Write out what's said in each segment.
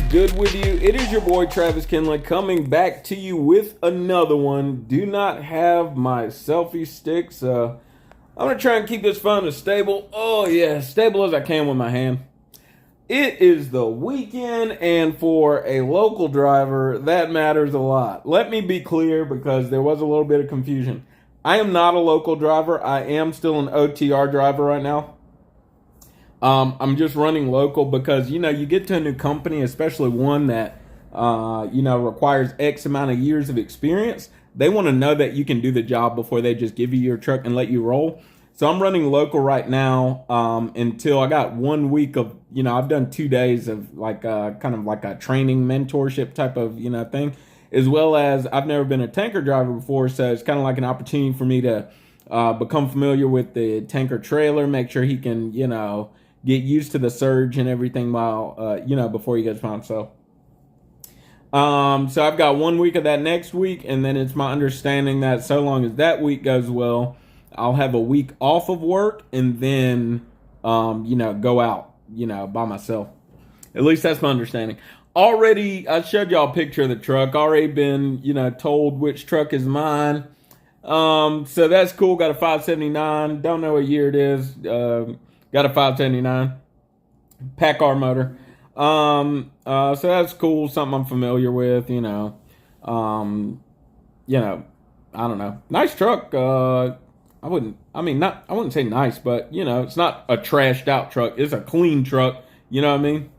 good with you? It is your boy Travis Kinley coming back to you with another one. Do not have my selfie stick, so I'm going to try and keep this phone as stable. Oh yeah, stable as I can with my hand. It is the weekend, and for a local driver, that matters a lot. Let me be clear because there was a little bit of confusion. I am not a local driver. I am still an OTR driver right now. I'm just running local because, you get to a new company, especially one that, requires X amount of years of experience. They want to know that you can do the job before they just give you your truck and let you roll. So I'm running local right now until I got 1 week of, I've done 2 days of kind of like a training mentorship type of, thing, as well as I've never been a tanker driver before. So it's kind of like an opportunity for me to become familiar with the tanker trailer, make sure he can, get used to the surge and everything while, before he gets home. So I've got 1 week of that next week. And then it's my understanding that so long as that week goes well, I'll have a week off of work and then, go out, by myself. At least that's my understanding. Already, I showed y'all a picture of the truck. Already been, told which truck is mine. So that's cool. Got a 579. Don't know what year it is. Got a 579 PACCAR motor. So that's cool. Something I'm familiar with, I don't know. Nice truck. I wouldn't say nice, but it's not a trashed out truck. It's a clean truck. You know what I mean?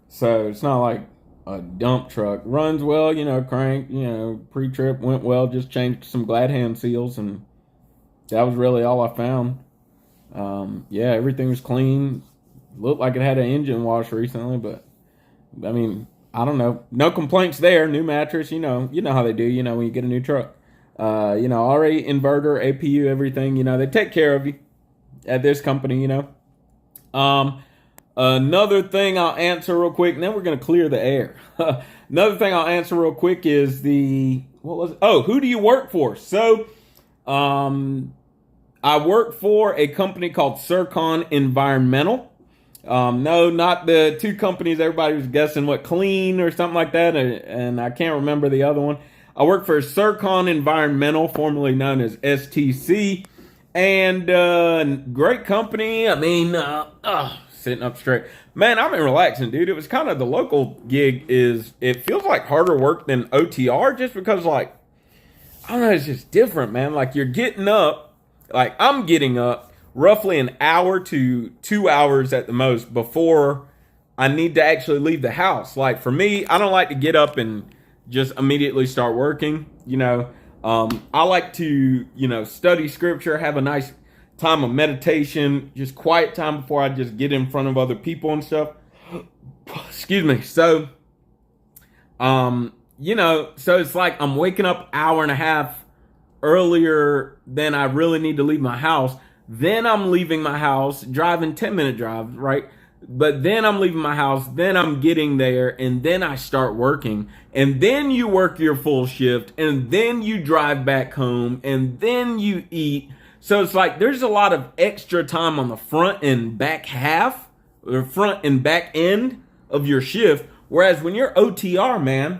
So it's not like a dump truck. Runs well, crank, pre-trip went well. Just changed some glad hand seals, and that was really all I found. Everything was clean. Looked like it had an engine wash recently, but I don't know. No complaints there. New mattress, you know how they do, when you get a new truck. Already inverter, APU, everything, they take care of you at this company, Another thing I'll answer real quick, and then we're going to clear the air. Another thing I'll answer real quick is who do you work for? So, I work for a company called Circon Environmental. No, not the two companies everybody was guessing what, Clean or something like that, and I can't remember the other one. I work for Circon Environmental, formerly known as STC, and great company. Sitting up straight. Man, I've been relaxing, dude. It was kind of the local gig it feels like harder work than OTR just because, I don't know, it's just different, man. Like, you're getting up, I'm getting up roughly an hour to 2 hours at the most before I need to actually leave the house. Like, for me, I don't like to get up and just immediately start working. I like to, study scripture, have a nice time of meditation, just quiet time before I just get in front of other people and stuff. Excuse me. So, so it's like I'm waking up hour and a half earlier than I really need to leave my house. Then I'm leaving my house, driving 10-minute drive, right? But then I'm leaving my house, then I'm getting there, and then I start working. And then you work your full shift, and then you drive back home, and then you eat. So it's like there's a lot of extra time on the front and back half, or front and back end of your shift. Whereas when you're OTR, man,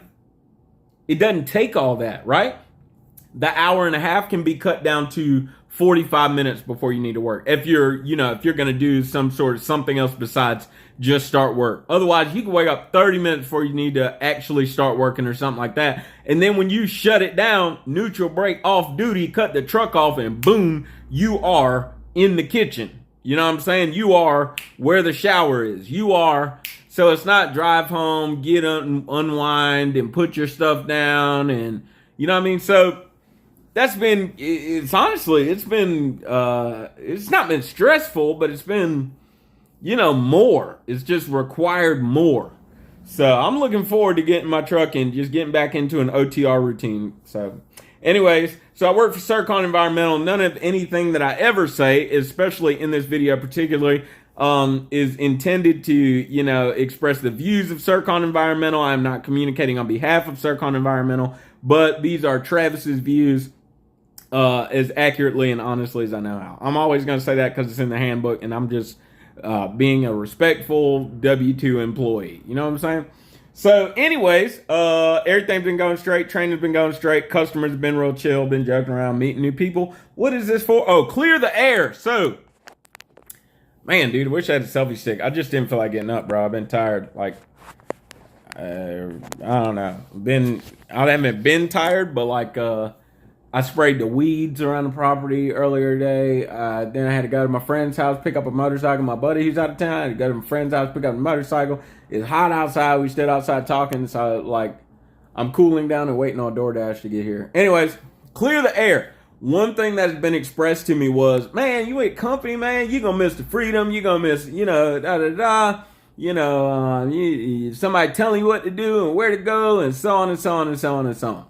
it doesn't take all that, right? The hour and a half can be cut down to 45 minutes before you need to work. If you're going to do something else besides just start work. Otherwise, you can wake up 30 minutes before you need to actually start working or something like that. And then when you shut it down, neutral brake, off duty, cut the truck off, and boom, you are in the kitchen. You know what I'm saying? You are where the shower is. So it's not drive home, get unwind and put your stuff down, and you know what I mean? So it's not been stressful, but it's been, more. It's just required more. So I'm looking forward to getting my truck and just getting back into an OTR routine. So anyways, I work for Circon Environmental. None of anything that I ever say, especially in this video particularly, is intended to, express the views of Circon Environmental. I'm not communicating on behalf of Circon Environmental, but these are Travis's views. As accurately and honestly as I know how. I'm always going to say that because it's in the handbook, and I'm just being a respectful W-2 employee. You know what I'm saying? So, anyways, everything's been going straight. Training's been going straight. Customers have been real chill. Been joking around, meeting new people. What is this for? Oh, clear the air. So, man, dude, I wish I had a selfie stick. I just didn't feel like getting up, bro. I've been tired. Like, I don't know. I haven't been tired, but like, I sprayed the weeds around the property earlier today. Then I had to go to my friend's house, pick up a motorcycle. My buddy who's out of town, I had to go to my friend's house, pick up a motorcycle. It's hot outside. We stood outside talking. So, like, I'm cooling down and waiting on DoorDash to get here. Anyways, clear the air. One thing that has been expressed to me was, man, you ain't company, man. You're going to miss the freedom. You're going to miss, da-da-da. Somebody telling you what to do and where to go and so on and so on and so on and so on.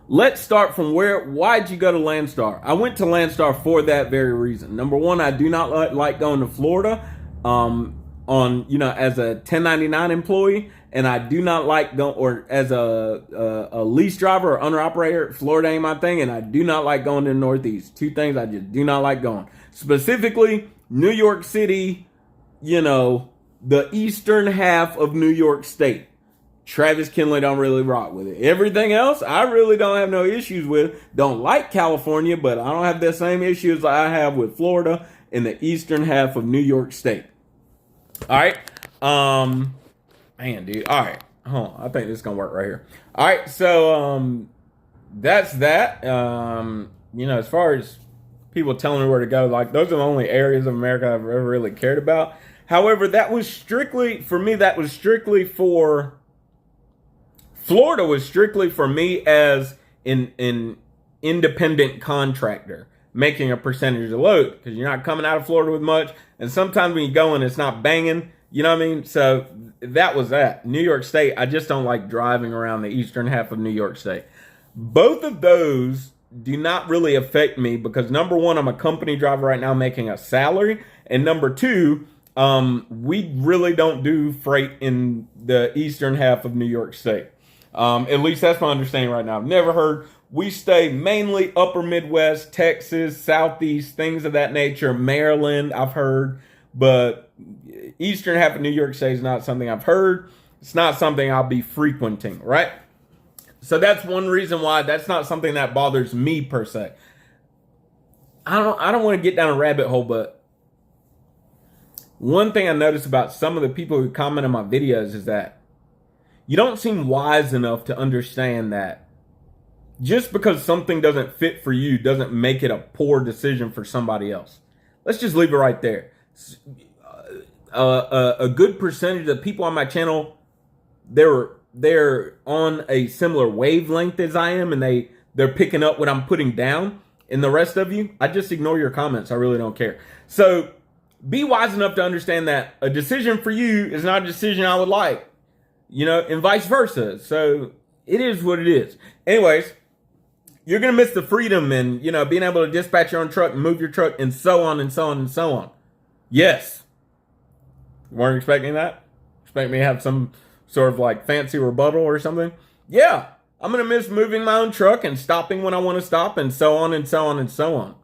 Let's start from why'd you go to Landstar? I went to Landstar for that very reason. Number one, I do not like going to Florida as a 1099 employee, and I do not like going, or as a lease driver or owner operator. Florida ain't my thing, and I do not like going to the Northeast. Two things I just do not like going. Specifically, New York City, the eastern half of New York State. Travis Kinley don't really rock with it. Everything else, I really don't have no issues with. Don't like California, but I don't have the same issues I have with Florida in the eastern half of New York State. All right. Man, dude. All right. Hold on. I think this is going to work right here. All right. So, that's that. As far as people telling me where to go, like, those are the only areas of America I've ever really cared about. However, Florida was strictly for me as an independent contractor, making a percentage of the load, because you're not coming out of Florida with much, and sometimes when you go in, it's not banging, you know what I mean? So that was that. New York State, I just don't like driving around the eastern half of New York State. Both of those do not really affect me because, number one, I'm a company driver right now making a salary, and number two, we really don't do freight in the eastern half of New York State. At least that's my understanding right now. I've never heard. We stay mainly upper Midwest, Texas, Southeast, things of that nature. Maryland, I've heard. But eastern half of New York State is not something I've heard. It's not something I'll be frequenting, right? So that's one reason why that's not something that bothers me per se. I don't want to get down a rabbit hole, but one thing I notice about some of the people who comment on my videos is that you don't seem wise enough to understand that just because something doesn't fit for you doesn't make it a poor decision for somebody else. Let's just leave it right there. A good percentage of the people on my channel, they're on a similar wavelength as I am, and they're picking up what I'm putting down. And the rest of you, I just ignore your comments. I really don't care. So be wise enough to understand that a decision for you is not a decision I would like. And vice versa. So it is what it is. Anyways, you're going to miss the freedom and, being able to dispatch your own truck and move your truck and so on and so on and so on. Yes. You weren't expecting that? Expect me to have some sort of like fancy rebuttal or something? Yeah. I'm going to miss moving my own truck and stopping when I want to stop and so on and so on and so on.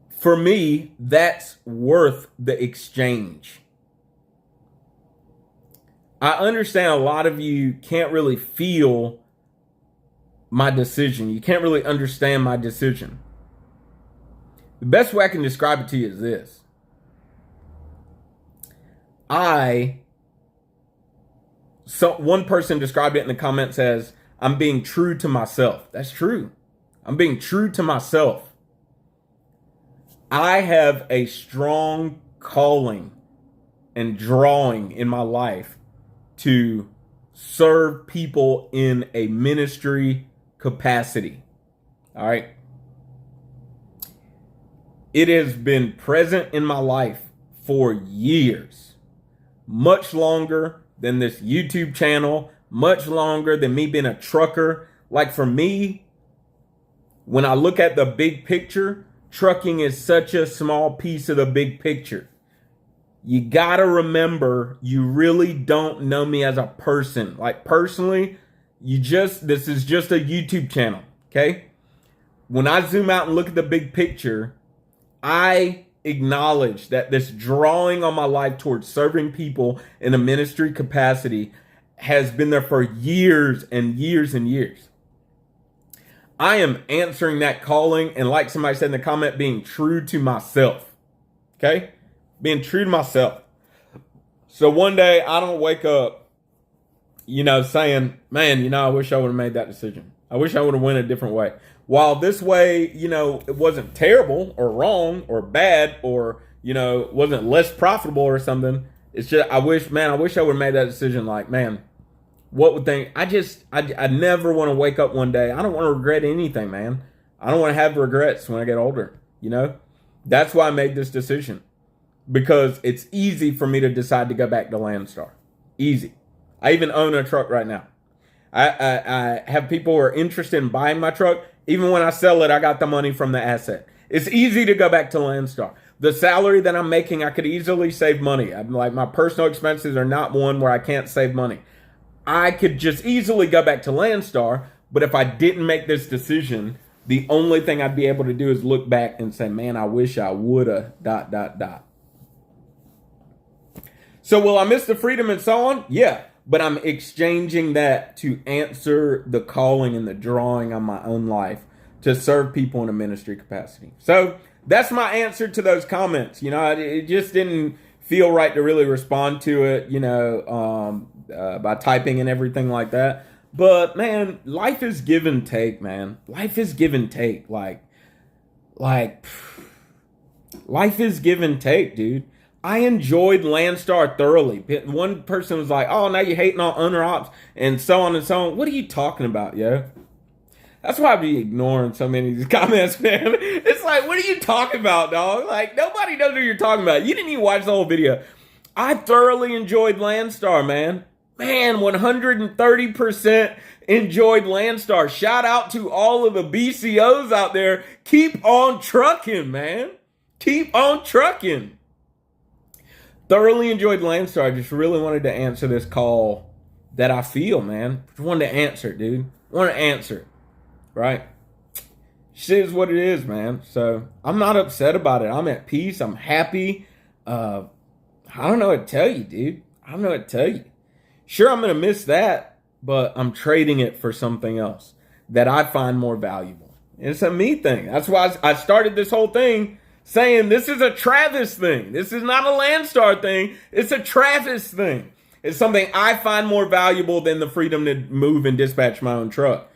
For me, that's worth the exchange. I understand a lot of you can't really feel my decision. You can't really understand my decision. The best way I can describe it to you is this. One person described it in the comments as, I'm being true to myself. That's true. I'm being true to myself. I have a strong calling and drawing in my life to serve people in a ministry capacity. All right. It has been present in my life for years, much longer than this YouTube channel, much longer than me being a trucker. Like for me, when I look at the big picture, trucking is such a small piece of the big picture. You gotta remember, you really don't know me as a person. Like personally, this is just a YouTube channel, okay? When I zoom out and look at the big picture, I acknowledge that this drawing on my life towards serving people in a ministry capacity has been there for years and years and years. I am answering that calling, and like somebody said in the comment, being true to myself. Okay? Being true to myself. So one day I don't wake up, saying, man, I wish I would have made that decision. I wish I would have went a different way. While this way, it wasn't terrible or wrong or bad or, wasn't less profitable or something. It's just, I wish I would have made that decision. Like, man, what would think? I never want to wake up one day. I don't want to regret anything, man. I don't want to have regrets when I get older. That's why I made this decision, because it's easy for me to decide to go back to Landstar. Easy. I even own a truck right now. I have people who are interested in buying my truck. Even when I sell it, I got the money from the asset. It's easy to go back to Landstar. The salary that I'm making, I could easily save money. I'm like, my personal expenses are not one where I can't save money. I could just easily go back to Landstar, but if I didn't make this decision, the only thing I'd be able to do is look back and say, man, I wish I woulda ... So will I miss the freedom and so on? Yeah. But I'm exchanging that to answer the calling and the drawing on my own life to serve people in a ministry capacity. So that's my answer to those comments. It just didn't feel right to really respond to it, by typing and everything like that. But man, life is give and take, man. Life is give and take. Like life is give and take, dude. I enjoyed Landstar thoroughly. One person was like, oh, now you're hating on owner ops and so on and so on. What are you talking about, yo? That's why I be ignoring so many of these comments, man. It's like, what are you talking about, dog? Like, nobody knows what you're talking about. You didn't even watch the whole video. I thoroughly enjoyed Landstar, man. Man, 130% enjoyed Landstar. Shout out to all of the BCOs out there. Keep on trucking, man. Keep on trucking. Thoroughly enjoyed Landstar. I just really wanted to answer this call that I feel, man. Just wanted to answer it, dude. Want to answer it, right? Shit is what it is, man. So I'm not upset about it. I'm at peace. I'm happy. I don't know what to tell you, dude. I don't know what to tell you. Sure, I'm going to miss that, but I'm trading it for something else that I find more valuable. It's a me thing. That's why I started this whole thing saying this is a Travis thing. This is not a Landstar thing. It's a Travis thing. It's something I find more valuable than the freedom to move and dispatch my own truck.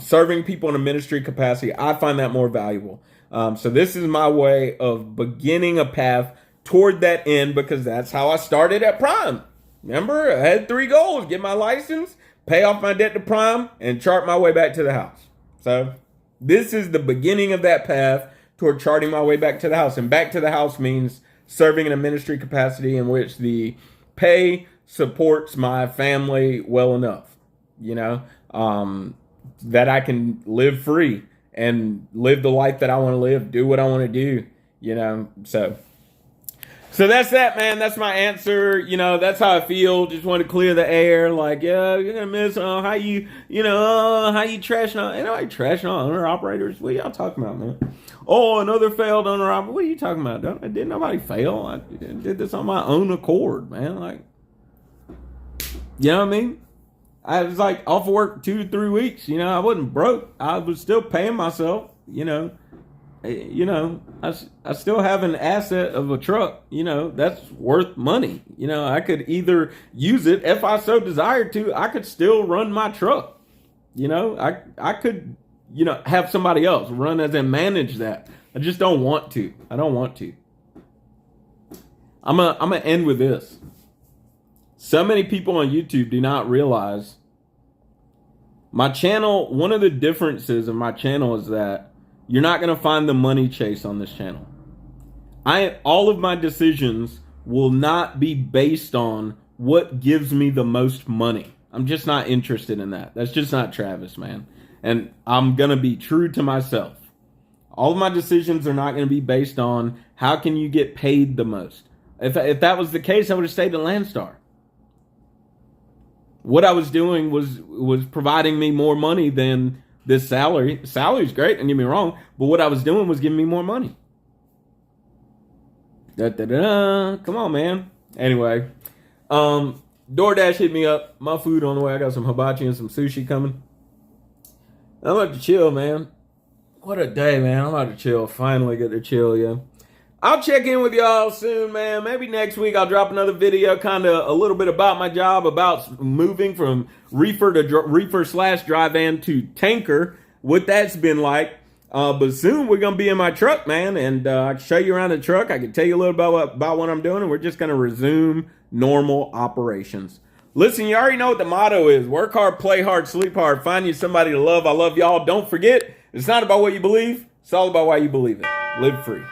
Serving people in a ministry capacity, I find that more valuable. So this is my way of beginning a path toward that end, because that's how I started at Prime. Remember, I had 3 goals: get my license, pay off my debt to Prime, and chart my way back to the house. So this is the beginning of that path toward charting my way back to the house. And back to the house means serving in a ministry capacity in which the pay supports my family well enough, that I can live free and live the life that I want to live, do what I want to do, So that's that, man. That's my answer. That's how I feel. Just want to clear the air. Like, yeah, you're gonna miss how you trashing on. I trashing on owner operators. What y'all talking about, man? Oh, another failed owner operator. What are you talking about? Didn't nobody fail? I did this on my own accord, man. Like, you know what I mean? I was like off of work 2 to 3 weeks. I wasn't broke. I was still paying myself. I still have an asset of a truck, that's worth money. I could either use it if I so desired to. I could still run my truck. I could, have somebody else run as in manage that. I just don't want to. I don't want to. I'm gonna end with this. So many people on YouTube do not realize my channel. One of the differences of my channel is that you're not going to find the money chase on this channel. All of my decisions will not be based on what gives me the most money. I'm just not interested in that. That's just not Travis, man. And I'm going to be true to myself. All of my decisions are not going to be based on how can you get paid the most. If that was the case, I would have stayed at Landstar. What I was doing was providing me more money than this salary. Salary's great, don't get me wrong, but what I was doing was giving me more money. Come on, man. Anyway, DoorDash hit me up. My food on the way. I got some hibachi and some sushi coming. I'm about to chill, man. What a day, man. I'm about to chill. Finally get to chill, yeah. I'll check in with y'all soon, man. Maybe next week I'll drop another video, kind of a little bit about my job, about moving from reefer/dry van to tanker, what that's been like. But soon we're going to be in my truck, man, and I can show you around the truck. I can tell you a little about what I'm doing, and we're just going to resume normal operations. Listen, you already know what the motto is. Work hard, play hard, sleep hard, find you somebody to love. I love y'all. Don't forget, it's not about what you believe. It's all about why you believe it. Live free.